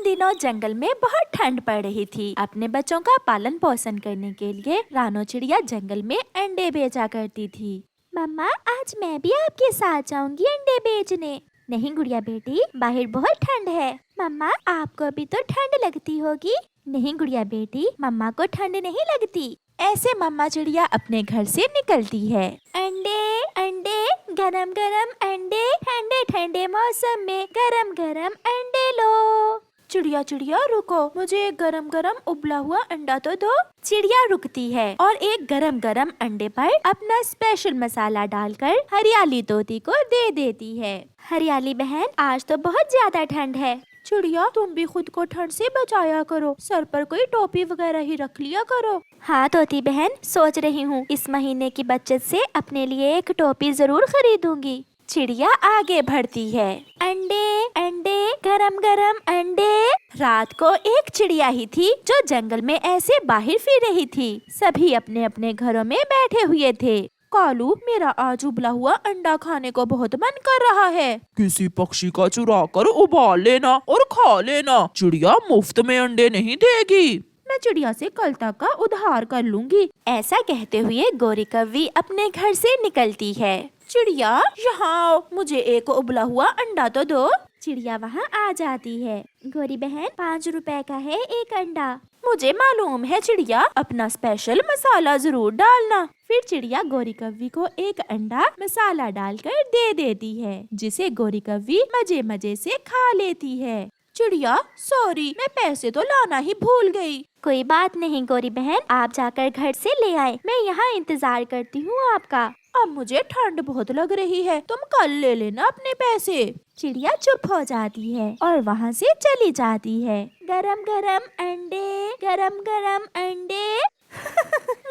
दिनों जंगल में बहुत ठंड पड़ रही थी। अपने बच्चों का पालन पोषण करने के लिए रानो चिड़िया जंगल में अंडे बेचा करती थी। मम्मा, आज मैं भी आपके साथ जाऊंगी अंडे बेचने। नहीं गुड़िया बेटी, बाहर बहुत ठंड है। मम्मा, आपको भी तो ठंड लगती होगी। नहीं गुड़िया बेटी, मम्मा को ठंड नहीं लगती। ऐसे मम्मा चिड़िया अपने घर से निकलती है। अंडे अंडे, गरम गरम अंडे, ठंडे ठंडे मौसम में गरम गरम अंडे लो। चिड़िया चिड़िया रुको, मुझे एक गरम गरम उबला हुआ अंडा तो दो। चिड़िया रुकती है और एक गरम गरम अंडे पर अपना स्पेशल मसाला डालकर हरियाली तोती को दे देती है। हरियाली बहन, आज तो बहुत ज्यादा ठंड है। चिड़िया, तुम भी खुद को ठंड से बचाया करो, सर पर कोई टोपी वगैरह ही रख लिया करो। हाँ तोती बहन, सोच रही हूँ इस महीने की बचत से अपने लिए एक टोपी जरूर खरीदूंगी। चिड़िया आगे बढ़ती है। अंडे अंडे, गरम गरम अंडे। रात को एक चिड़िया ही थी जो जंगल में ऐसे बाहर फिर रही थी। सभी अपने अपने घरों में बैठे हुए थे। कालू, मेरा आज उबला हुआ अंडा खाने को बहुत मन कर रहा है। किसी पक्षी का चुरा कर उबाल लेना और खा लेना। चिड़िया मुफ्त में अंडे नहीं देगी। मैं चिड़िया से कल तक का उधार कर लूंगी। ऐसा कहते हुए गोरी कौवी अपने घर से निकलती है। चिड़िया, यहाँ आओ, मुझे एक उबला हुआ अंडा तो दो। चिड़िया वहाँ आ जाती है। गोरी बहन, 5 रुपए का है एक अंडा। मुझे मालूम है चिड़िया, अपना स्पेशल मसाला जरूर डालना। फिर चिड़िया गोरी कौवी को एक अंडा मसाला डालकर दे देती है, जिसे गोरी कौवी मजे मजे से खा लेती है। चिड़िया, सॉरी, मैं पैसे तो लाना ही भूल गई। कोई बात नहीं गोरी बहन, आप जाकर घर से ले आए। मैं यहाँ इंतजार करती हूँ आपका। अब मुझे ठंड बहुत लग रही है, तुम कल ले लेना अपने पैसे। चिड़िया चुप हो जाती है और वहाँ से चली जाती है। गरम गरम अंडे, गरम गरम अंडे।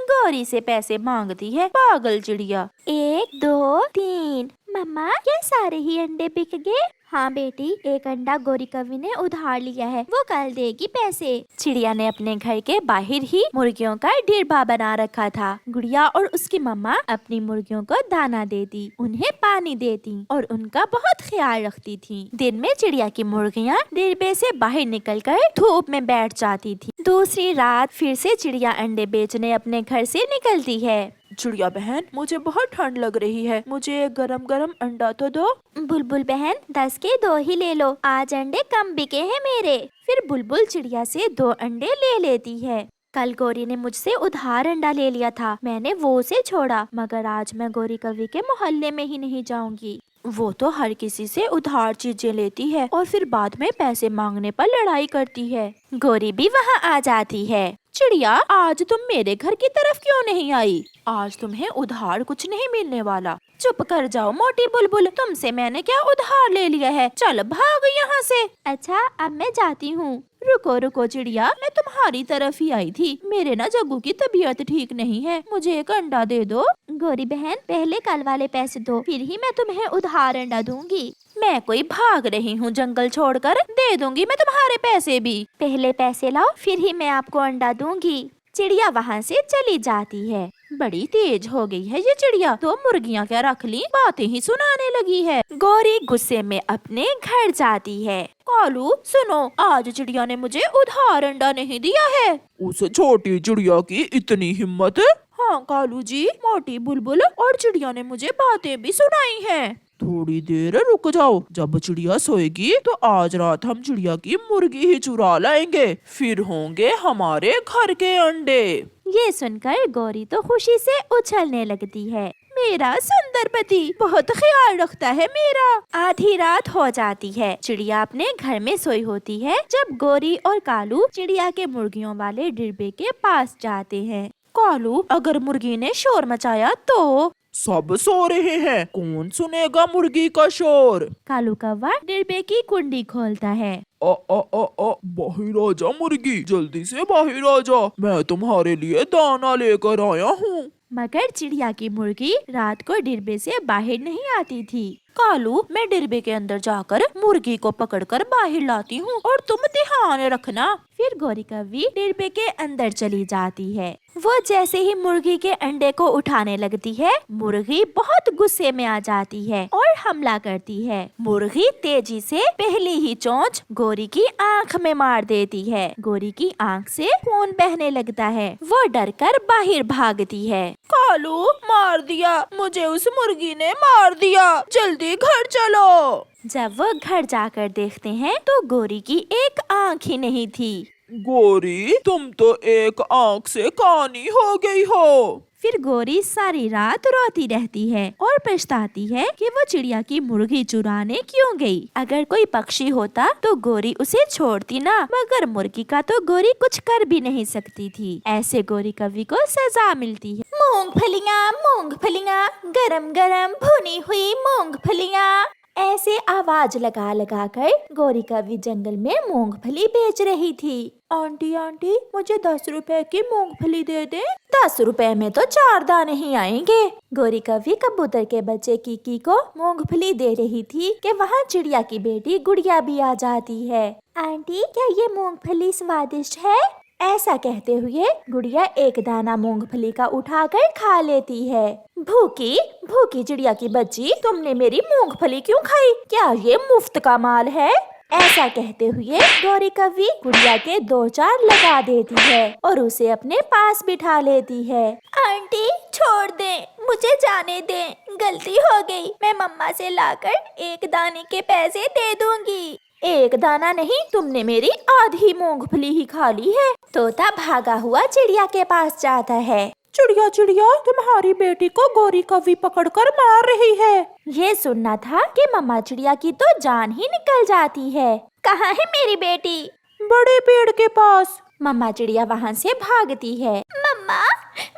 गोरी से पैसे मांगती है, पागल चिड़िया। 1 2 3। मम्मा, ये सारे ही अंडे बिक गए? हाँ बेटी, एक अंडा गोरी कौवी ने उधार लिया है, वो कल देगी पैसे। चिड़िया ने अपने घर के बाहर ही मुर्गियों का डिब्बा बना रखा था। गुड़िया और उसकी मम्मा अपनी मुर्गियों को दाना देती, उन्हें पानी देती और उनका बहुत ख्याल रखती थी। दिन में चिड़िया की मुर्गियाँ डिब्बे से बाहर निकलकर धूप में बैठ जाती थी। दूसरी रात फिर से चिड़िया अंडे बेचने अपने घर से निकलती है। चिड़िया बहन, मुझे बहुत ठंड लग रही है, मुझे एक गरम गरम अंडा तो दो। बुलबुल बहन, 10 के 2 ही ले लो, आज अंडे कम बिके हैं मेरे। फिर बुलबुल चिड़िया से 2 अंडे ले लेती है। कल गोरी ने मुझसे उधार अंडा ले लिया था, मैंने वो उसे छोड़ा, मगर आज मैं गोरी कौवी के मोहल्ले में ही नहीं जाऊंगी। वो तो हर किसी से उधार चीजें लेती है और फिर बाद में पैसे मांगने पर लड़ाई करती है। गोरी भी वहाँ आ जाती है। चिड़िया, आज तुम मेरे घर की तरफ क्यों नहीं आई? आज तुम्हें उधार कुछ नहीं मिलने वाला। चुप कर जाओ मोटी बुलबुल, तुमसे मैंने क्या उधार ले लिया है, चल भाग यहाँ से। अच्छा, अब मैं जाती हूँ। रुको रुको चिड़िया, मैं तुम्हारी तरफ ही आई थी। मेरे ना जग्गू की तबीयत ठीक नहीं है, मुझे एक अंडा दे दो। गोरी बहन, पहले कल वाले पैसे दो, फिर ही मैं तुम्हें उधार अंडा दूंगी। मैं कोई भाग रही हूँ जंगल छोड़कर, दे दूंगी मैं तुम्हारे पैसे भी। पहले पैसे लाओ, फिर ही मैं आपको अंडा दूंगी। चिड़िया वहाँ से चली जाती है। बड़ी तेज हो गई है ये चिड़िया, तो मुर्गियाँ क्या रख ली, बातें ही सुनाने लगी है। गोरी गुस्से में अपने घर जाती है। कालू सुनो, आज चिड़िया ने मुझे उधार अंडा नहीं दिया है। उस छोटी चिड़िया की इतनी हिम्मत? हाँ कालू जी, मोटी बुलबुल और चिड़िया ने मुझे बातें भी सुनाई हैं। थोड़ी देर रुक जाओ, जब चिड़िया सोएगी तो आज रात हम चिड़िया की मुर्गी ही चुरा लाएंगे, फिर होंगे हमारे घर के अंडे। ये सुनकर गोरी तो खुशी से उछलने लगती है। मेरा सुंदर पति बहुत ख्याल रखता है मेरा। आधी रात हो जाती है, चिड़िया अपने घर में सोई होती है जब गोरी और कालू चिड़िया के मुर्गियों वाले डिब्बे के पास जाते हैं। कालू, अगर मुर्गी ने शोर मचाया तो? सब सो रहे हैं, कौन सुनेगा मुर्गी का शोर? कालू कौवा डिब्बे की कुंडी खोलता है। बाहर आ जा मुर्गी, जल्दी से बाहर आ जा, मैं तुम्हारे लिए दाना लेकर आया हूँ। मगर चिड़िया की मुर्गी रात को डिब्बे से बाहर नहीं आती थी। कालू, मैं डिब्बे के अंदर जाकर मुर्गी को पकड़कर बाहर लाती हूँ और तुम ध्यान रखना। फिर गोरी कौवी डिब्बे के अंदर चली जाती है। वो जैसे ही मुर्गी के अंडे को उठाने लगती है, मुर्गी बहुत गुस्से में आ जाती है और हमला करती है। मुर्गी तेजी से पहली ही चोंच गोरी की आंख में मार देती है। गोरी की आंख से खून बहने लगता है। वो डरकर बाहर भागती है। कालू, मार दिया मुझे, उस मुर्गी ने मार दिया, जल्दी घर चलो। जब वो घर जाकर देखते हैं तो गोरी की एक आंख ही नहीं थी। गोरी, तुम तो एक आंख से कानी हो गई हो। फिर गोरी सारी रात रोती रहती है और पछताती है कि वो चिड़िया की मुर्गी चुराने क्यों गई। अगर कोई पक्षी होता तो गोरी उसे छोड़ती ना, मगर मुर्गी का तो गोरी कुछ कर भी नहीं सकती थी। ऐसे गोरी कवि को सजा मिलती है। मूंगफलियाँ, मूंगफलियाँ, गरम गरम भुनी हुई मूंगफलियाँ। ऐसे आवाज लगा लगा कर गोरी कवि जंगल में मूंगफली बेच रही थी। आंटी आंटी, मुझे 10 रुपए की मूंगफली दे दे। 10 रुपए में तो 4 दाने ही आएंगे। गोरी कवि कबूतर के बच्चे कीकी को मूंगफली दे रही थी कि वहाँ चिड़िया की बेटी गुड़िया भी आ जाती है। आंटी, क्या ये मूंगफली स्वादिष्ट है? ऐसा कहते हुए गुड़िया एक दाना मूंगफली का उठाकर खा लेती है। भूखी भूखी चिड़िया की बच्ची, तुमने मेरी मूंगफली क्यों खाई? क्या ये मुफ्त का माल है? ऐसा कहते हुए गौरी कवि गुड़िया के 2-4 लगा देती है और उसे अपने पास बिठा लेती है। आंटी, छोड़ दे, मुझे जाने दे, गलती हो गई। मैं मम्मा से लाकर एक दाने के पैसे दे दूंगी। एक दाना नहीं, तुमने मेरी आधी मूंगफली ही खा ली है। तोता भागा हुआ चिड़िया के पास जाता है। चिड़िया चिड़िया, तुम्हारी बेटी को गोरी कवि पकड़कर मार रही है। ये सुनना था कि मम्मा चिड़िया की तो जान ही निकल जाती है। कहाँ है मेरी बेटी? बड़े पेड़ के पास। मम्मा चिड़िया वहाँ से भागती है। मम्मा,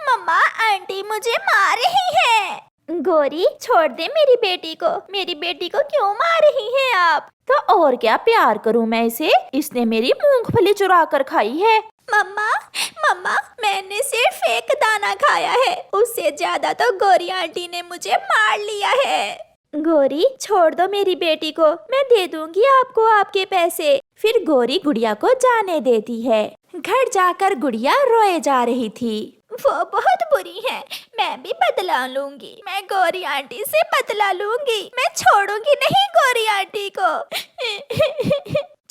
मम्मा, आंटी मुझे मार रही है। गोरी, छोड़ दे मेरी बेटी को। मेरी बेटी को क्यों मार रही हैं आप? तो और क्या प्यार करूं मैं इसे? इसने मेरी मूंगफली चुरा कर खाई है। मम्मा, मम्मा, मैंने सिर्फ एक दाना खाया है, उससे ज्यादा तो गोरी आंटी ने मुझे मार लिया है। गोरी, छोड़ दो मेरी बेटी को, मैं दे दूंगी आपको आपके पैसे। फिर गोरी गुड़िया को जाने देती है। घर जाकर गुड़िया रोए जा रही थी। वो बहुत बुरी है, मैं भी बदला लूंगी। मैं गोरी आंटी से बदला लूंगी। मैं छोड़ूंगी नहीं गोरी आंटी को।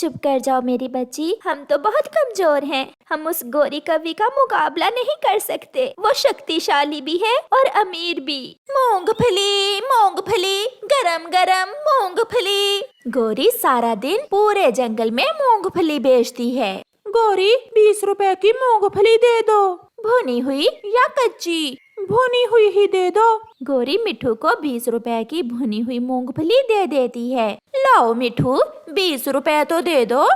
चुप कर जाओ मेरी बच्ची, हम तो बहुत कमजोर हैं। हम उस गोरी कवि का मुकाबला नहीं कर सकते। वो शक्तिशाली भी है और अमीर भी। मूंगफली, मूंगफली, गरम गरम मूंगफली। गोरी सारा दिन पूरे जंगल में मूंगफली बेचती है। गोरी, 20 रुपए की मूंगफली दे दो। भुनी हुई या कच्ची? भुनी हुई ही दे दो। गोरी मिठू को 20 रुपए की भुनी हुई मूंगफली दे देती है। लाओ मिठू, 20 रुपए तो दे दो।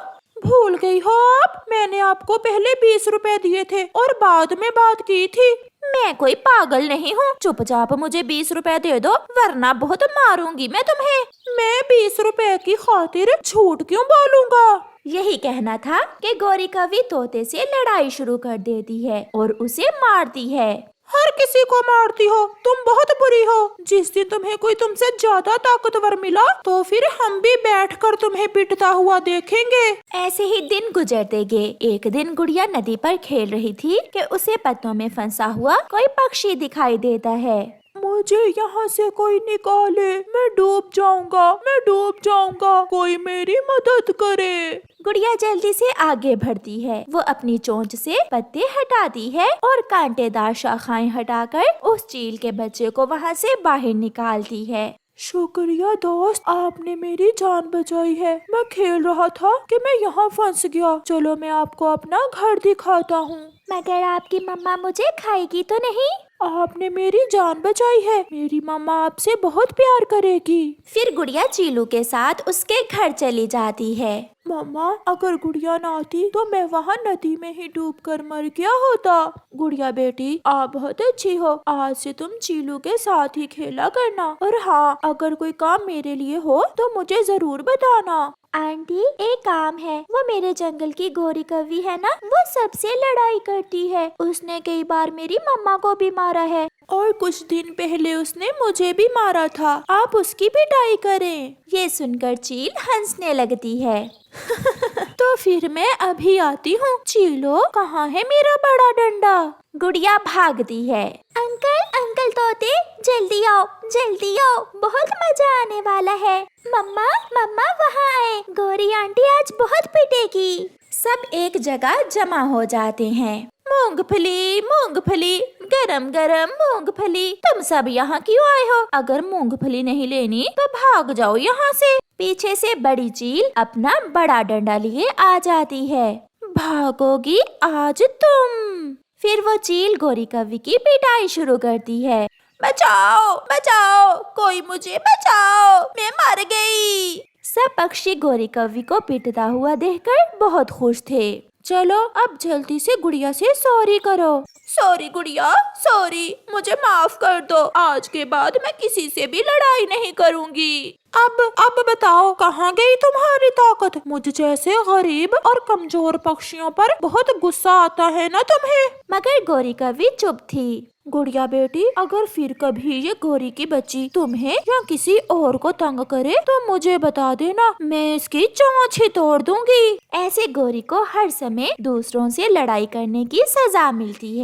भूल गई हो आप? मैंने आपको पहले 20 रुपए दिए थे और बाद में बात की थी। मैं कोई पागल नहीं हूँ। चुपचाप मुझे 20 रुपए दे दो, वरना बहुत मारूंगी मैं तुम्हें। मैं 20 रुपए की खातिर झूठ क्यों बोलूँगा? यही कहना था कि गोरी कवि तोते से लड़ाई शुरू कर देती है और उसे मारती है। हर किसी को मारती हो, तुम बहुत बुरी हो। जिस दिन तुम्हें कोई तुमसे ज्यादा ताकतवर मिला तो फिर हम भी बैठकर तुम्हें पिटता हुआ देखेंगे। ऐसे ही दिन गुजरते गए। एक दिन गुड़िया नदी पर खेल रही थी कि उसे पत्तों में फंसा हुआ कोई पक्षी दिखाई देता है। मुझे यहाँ से कोई निकाले, मैं डूब जाऊंगा, मैं डूब जाऊंगा, कोई मेरी मदद करे। गुड़िया जल्दी से आगे बढ़ती है। वो अपनी चोंच से पत्ते हटाती है और कांटेदार शाखाएं हटाकर उस चील के बच्चे को वहाँ से बाहर निकालती है। शुक्रिया दोस्त, आपने मेरी जान बचाई है। मैं खेल रहा था कि मैं यहाँ फंस गया। चलो मैं आपको अपना घर दिखाता हूँ। मगर आपकी मम्मा मुझे खाएगी तो नहीं? आपने मेरी जान बचाई है, मेरी मम्मा आपसे बहुत प्यार करेगी। फिर गुड़िया चीलू के साथ उसके घर चली जाती है। मम्मा, अगर गुड़िया ना आती तो मैं वहाँ नदी में ही डूबकर मर गया होता। गुड़िया बेटी, आप बहुत अच्छी हो। आज से तुम चीलू के साथ ही खेला करना। और हाँ, अगर कोई काम मेरे लिए हो तो मुझे जरूर बताना। आंटी एक काम है, वो मेरे जंगल की गोरी कौवी है ना, वो सबसे लड़ाई करती है। उसने कई बार मेरी मम्मा को भी मारा है। और कुछ दिन पहले उसने मुझे भी मारा था। आप उसकी पिटाई करें। ये सुनकर चील हंसने लगती है। तो फिर मैं अभी आती हूँ। चीलो, कहाँ है मेरा बड़ा डंडा? गुड़िया भागती है। अंकल तोते, जल्दी आओ, बहुत मजा आने वाला है। मम्मा वहाँ आए, गोरी आंटी आज बहुत पिटेगी। सब एक जगह जमा हो जाते हैं। मूंगफली, गरम मूंगफली। तुम सब यहाँ क्यों आए हो? अगर मूंगफली नहीं लेनी तो भाग जाओ यहाँ से। पीछे से बड़ी चील अपना बड़ा डंडा लिए आ जाती है। भागोगी आज तुम। फिर वो चील गोरी कौवी की पिटाई शुरू करती है। बचाओ, कोई मुझे बचाओ, मैं मर गई। सब पक्षी गोरी कौवी को पीटता हुआ देखकर बहुत खुश थे। चलो अब जल्दी से गुड़िया से सॉरी करो। सॉरी गुड़िया, सॉरी, मुझे माफ कर दो। आज के बाद मैं किसी से भी लड़ाई नहीं करूँगी। अब बताओ, कहाँ गई तुम्हारी ताकत? मुझ जैसे गरीब और कमजोर पक्षियों पर बहुत गुस्सा आता है ना तुम्हें? मगर गोरी कौवी चुप थी। गुड़िया बेटी, अगर फिर कभी ये गोरी की बच्ची तुम्हें या किसी और को तंग करे तो मुझे बता देना, मैं इसकी चोंच ही तोड़ दूंगी। ऐसे गोरी को हर समय दूसरों से लड़ाई करने की सजा मिलती है।